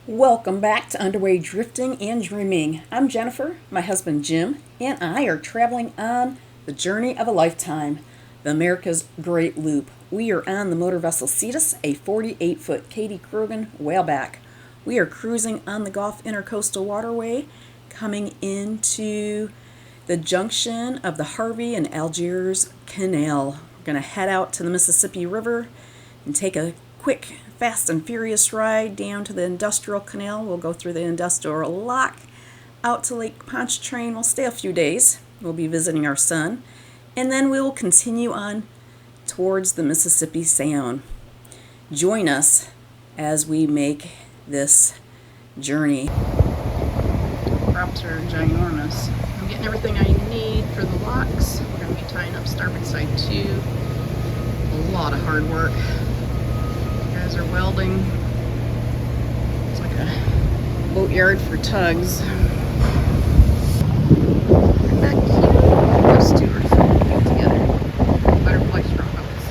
Welcome back to Underway Drifting and Dreaming. I'm Jennifer, my husband Jim, and I are traveling on the journey of a lifetime, the America's Great Loop. We are on the motor vessel Cetus, a 48-foot Kadey Krogen Whaleback. We are cruising on the Gulf Intracoastal Waterway, coming into the junction of the Harvey and Algiers Canal. We're going to head out to the Mississippi River and take a quick, fast and furious ride down to the Industrial Canal. We'll go through the Industrial Lock, out to Lake Pontchartrain. We'll stay a few days. We'll be visiting our son. And then we will continue on towards the Mississippi Sound. Join us as we make this journey. Props are ginormous. I'm getting everything I need for the locks. We're going to be tying up starboard side too. A lot of hard work. Guys are welding. It's like a boatyard for tugs. Isn't that cute? Those two are together. Better place for boats.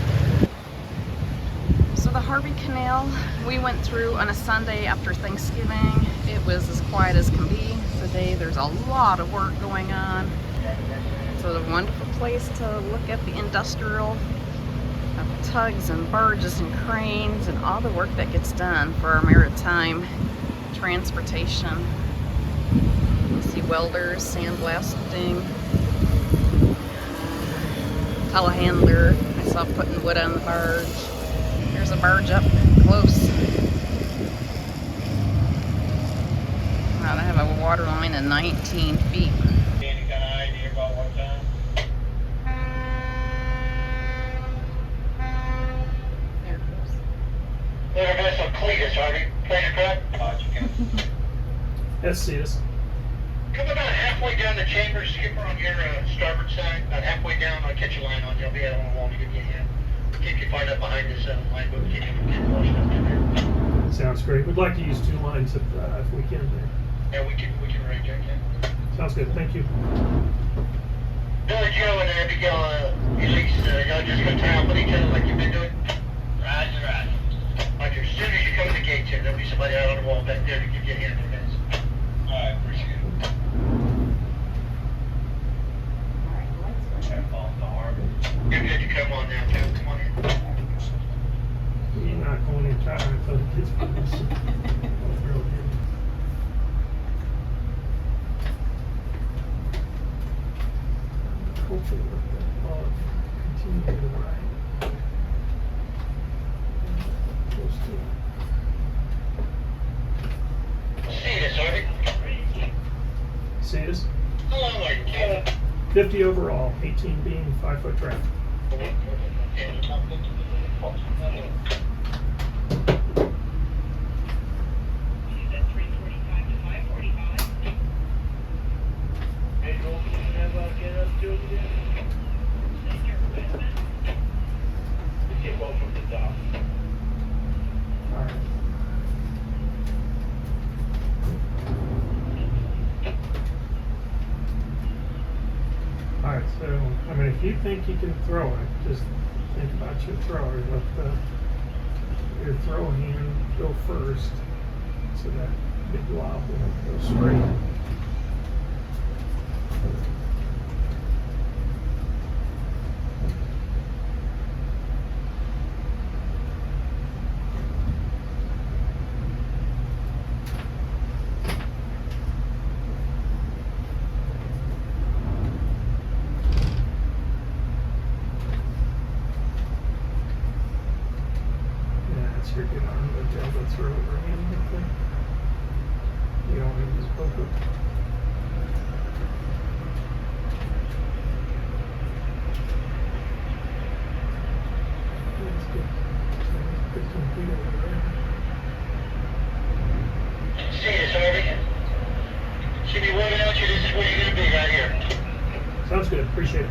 So the Harvey Canal, we went through on a Sunday after Thanksgiving. It was as quiet as can be. Today there's a lot of work going on. So it's a wonderful place to look at the industrial tugs and barges and cranes and all the work that gets done for our maritime transportation. You see welders, sandblasting, telehandler. I saw putting wood on the barge. There's a barge up close. Wow, they have a water line of 19 feet. Any kind of idea about what time? There goes some Cetus, Harvey. Pleasure, correct? That's Cetus. Come about halfway down the chamber, skipper on your starboard side. About halfway down, I'll catch a line on you. I'll be out on the wall to give you a hand. Keep you find up behind this line, but keep you from getting washed up in there. Sounds great. We'd like to use 2 lines if we can there. Yeah, we can arrange that, yeah. Sounds good. Thank you. Billy Joe and Abigail, y'all just go town with each other like you've been doing? Roger, roger. Roger, as soon as you come to the gate here, there'll be somebody out on the wall back there to give you a hand, guys. Alright, appreciate it. You're good to come on now, Joe. Come on in. You're not going in time until the kids put this. Hopefully with that log continue to ride. Close to Cetus, Harvey. Cetus. How long are you, kid? 50 overall, 18 being 5-foot track. Alright, so, I mean, if you think you can throw it, just think about your thrower. Let your throw hand go first, so that big lob will go straight. Your good arm, but they'll go through overhand quickly. You don't want to use both of them. That's good. Good complete over there. Cetus, Harvey. Should be waving at you. This is where you're going to be right here. Sounds good. Appreciate it.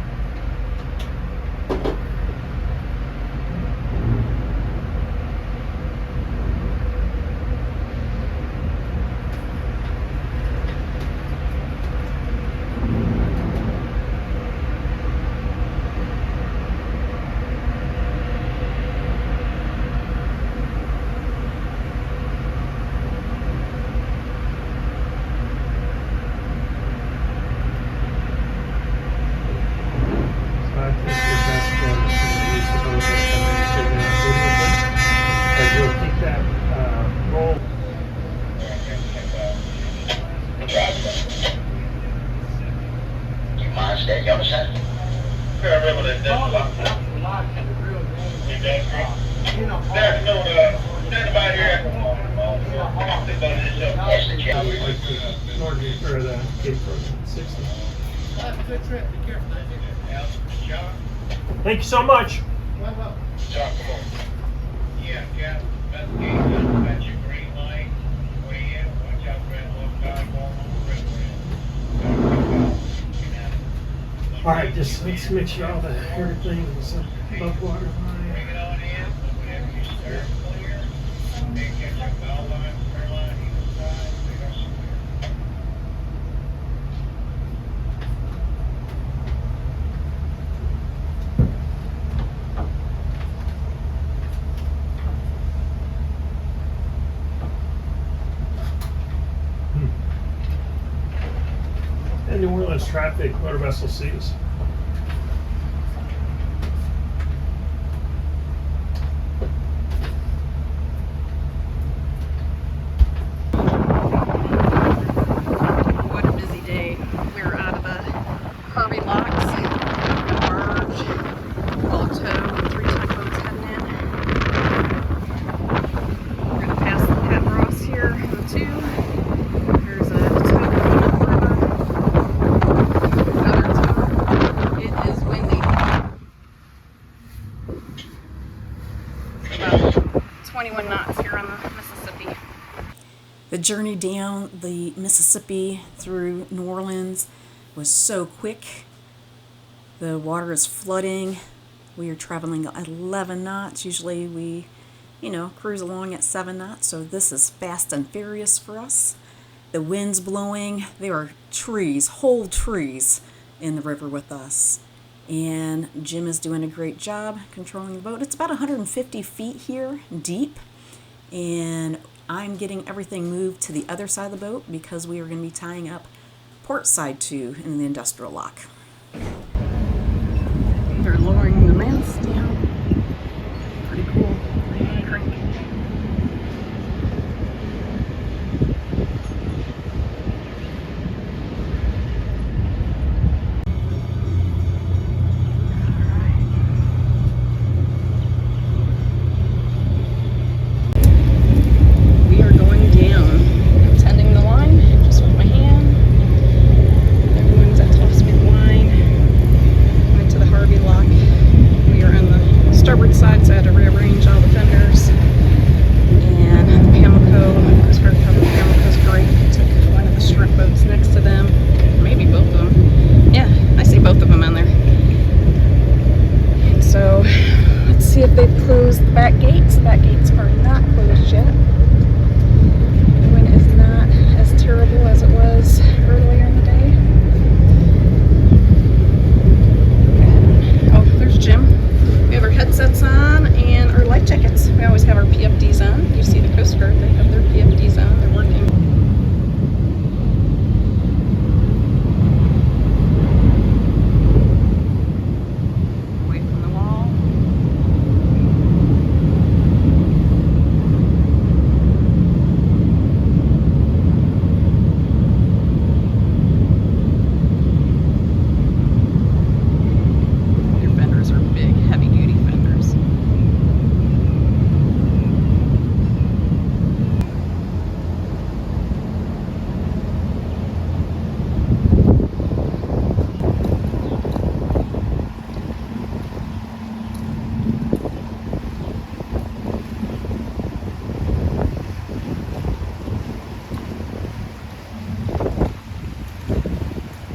That's the job. Like the Northern, or the Cape Krogen 60. Good trip. Be careful. John? Thank you so much. Well, well. John, come on. Yeah, Cap. That's the gate. That's your green light. What are you? Watch out for that little guy going on the river. All right, just let's make sure all the everything is above water line. Bring it on in. Whenever you start clear, then get your bow line, clear line, either side. Bring us clear. And New Orleans traffic, motor vessel Cetus. What a busy day. We're out of the Harvey locks. Barge, Alto, and 3 tugboats heading in. We're going to pass the Pat Ross here in the 2. There's a tug going up river. Another tug. It is windy. About 21 knots here on the Mississippi. The journey down the Mississippi through New Orleans was so quick. The water is flooding. We are traveling at 11 knots. Usually we, cruise along at 7 knots. So this is fast and furious for us. The wind's blowing. There are trees, whole trees in the river with us. And Jim is doing a great job controlling the boat. It's about 150 feet here deep. And I'm getting everything moved to the other side of the boat because we are going to be tying up port side 2 in the industrial lock. They're lowering the mast down. Pretty cool. Crank.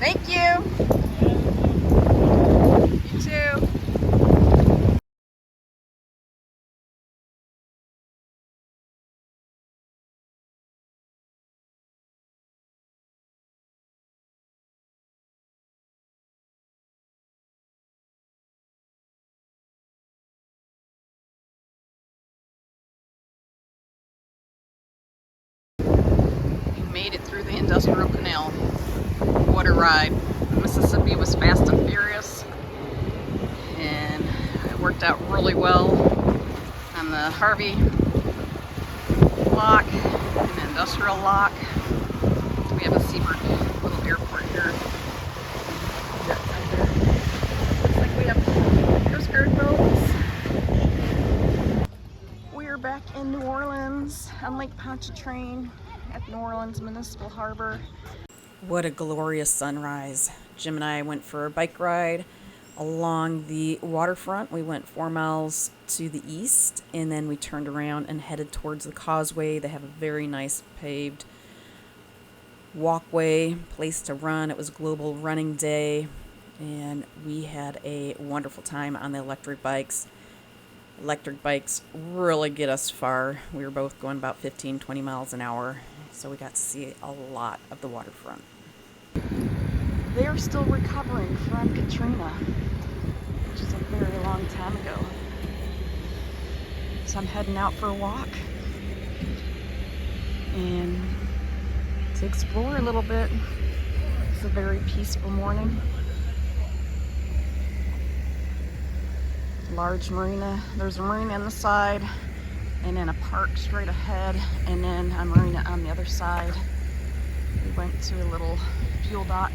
Thank you. You too. Made it through the Industrial Canal. What a ride. Mississippi was fast and furious, and it worked out really well on the Harvey lock and the Industrial lock. We have a Seabird little airport here. Looks like we have Coast Guard boats. We are back in New Orleans on Lake Pontchartrain. at New Orleans Municipal Harbor. What a glorious sunrise. Jim and I went for a bike ride along the waterfront. We went 4 miles to the east, and then we turned around and headed towards the causeway. They have a very nice paved walkway, place to run. It was Global Running Day, and we had a wonderful time on the electric bikes. Electric bikes really get us far. We were both going about 15, 20 miles an hour, so we got to see a lot of the waterfront. They are still recovering from Katrina, which is a very long time ago. So I'm heading out for a walk and to explore a little bit. It's a very peaceful morning. Large marina. There's a marina on the side, and then a park straight ahead, and then a marina on the other side. We went to a little fuel dock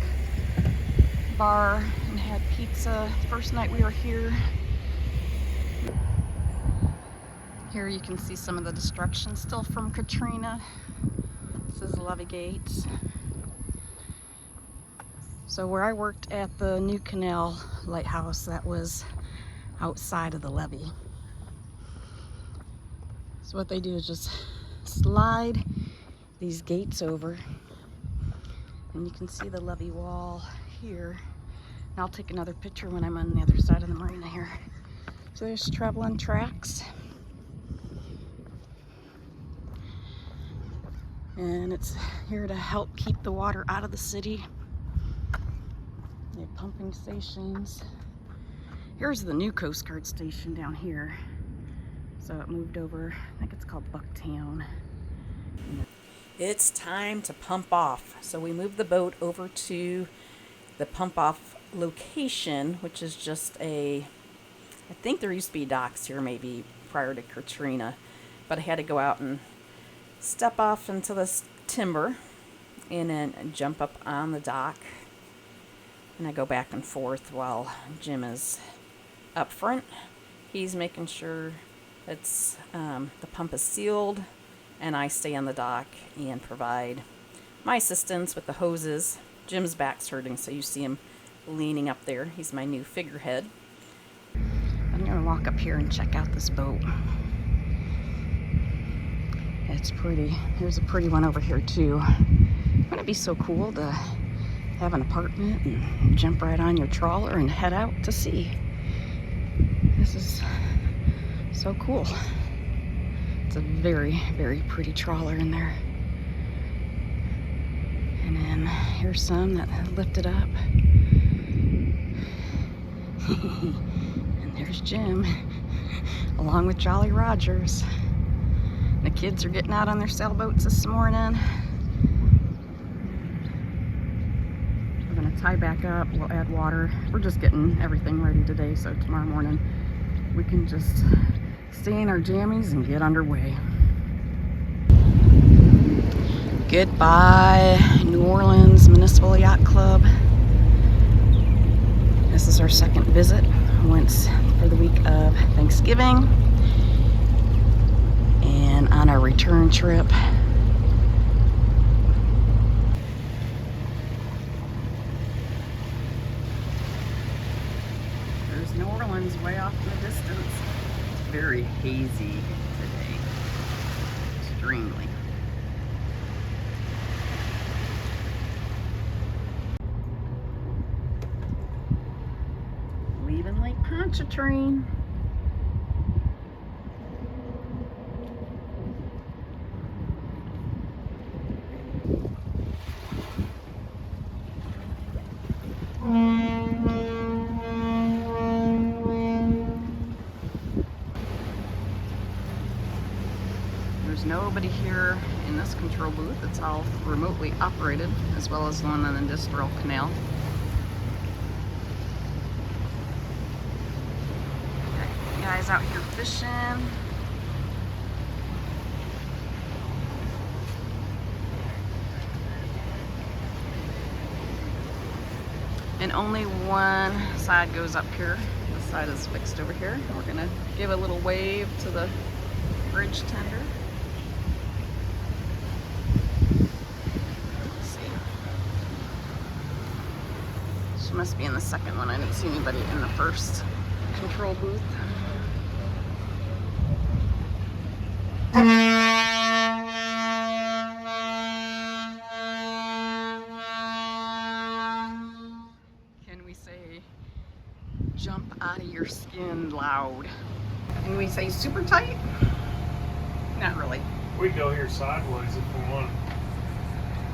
bar and had pizza the first night we were here. Here you can see some of the destruction still from Katrina. This is the levee gates. So where I worked at the New Canal Lighthouse, that was outside of the levee. So what they do is just slide these gates over, and you can see the levee wall here. And I'll take another picture when I'm on the other side of the marina here. So there's traveling tracks, and it's here to help keep the water out of the city. They have pumping stations. Here's the new Coast Guard station down here. So it moved over, I think it's called Bucktown. It's time to pump off. So we moved the boat over to the pump off location, which is just I think there used to be docks here maybe prior to Katrina, but I had to go out and step off into this timber and then jump up on the dock. And I go back and forth while Jim is up front. He's making sure it's the pump is sealed, and I stay on the dock and provide my assistance with the hoses. Jim's back's hurting, so you see him leaning up there. He's my new figurehead. I'm gonna walk up here and check out this boat. It's pretty. There's a pretty one over here too. Wouldn't it be so cool to have an apartment and jump right on your trawler and head out to sea? This is so cool. It's a very, very pretty trawler in there. And then here's some that lifted up. And there's Jim, along with Jolly Rogers. The kids are getting out on their sailboats this morning. We're gonna tie back up, we'll add water. We're just getting everything ready today, so tomorrow morning we can just stay in our jammies and get underway. Goodbye, New Orleans Municipal Yacht Club. This is our second visit. Once for the week of Thanksgiving, and on our return trip. There's New Orleans way off in the distance. It's very hazy today. Extremely. Leaving Lake Pontchartrain. There's nobody here in this control booth. It's all remotely operated, as well as the one on the Industrial Canal. Got guys out here fishing. And only one side goes up here. This side is fixed over here. We're gonna give a little wave to the bridge tender. She must be in the second one. I didn't see anybody in the first control booth. Can we say jump out of your skin loud? Can we say super tight? Not really. We go here sideways if we want.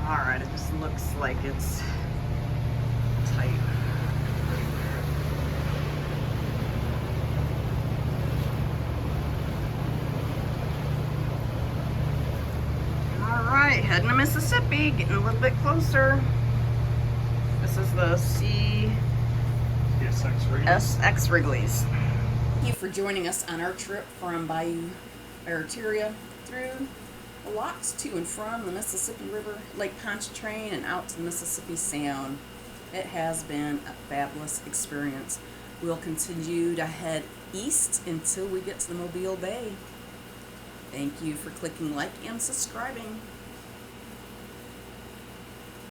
Alright, it just looks like it's tight. Alright, heading to Mississippi, getting a little bit closer. This is the SX Wrigley's. Thank you for joining us on our trip from Bayou, Barataria, through the locks to and from the Mississippi River, Lake Pontchartrain, and out to the Mississippi Sound. It has been a fabulous experience. We'll continue to head east until we get to the Mobile Bay. Thank you for clicking like and subscribing.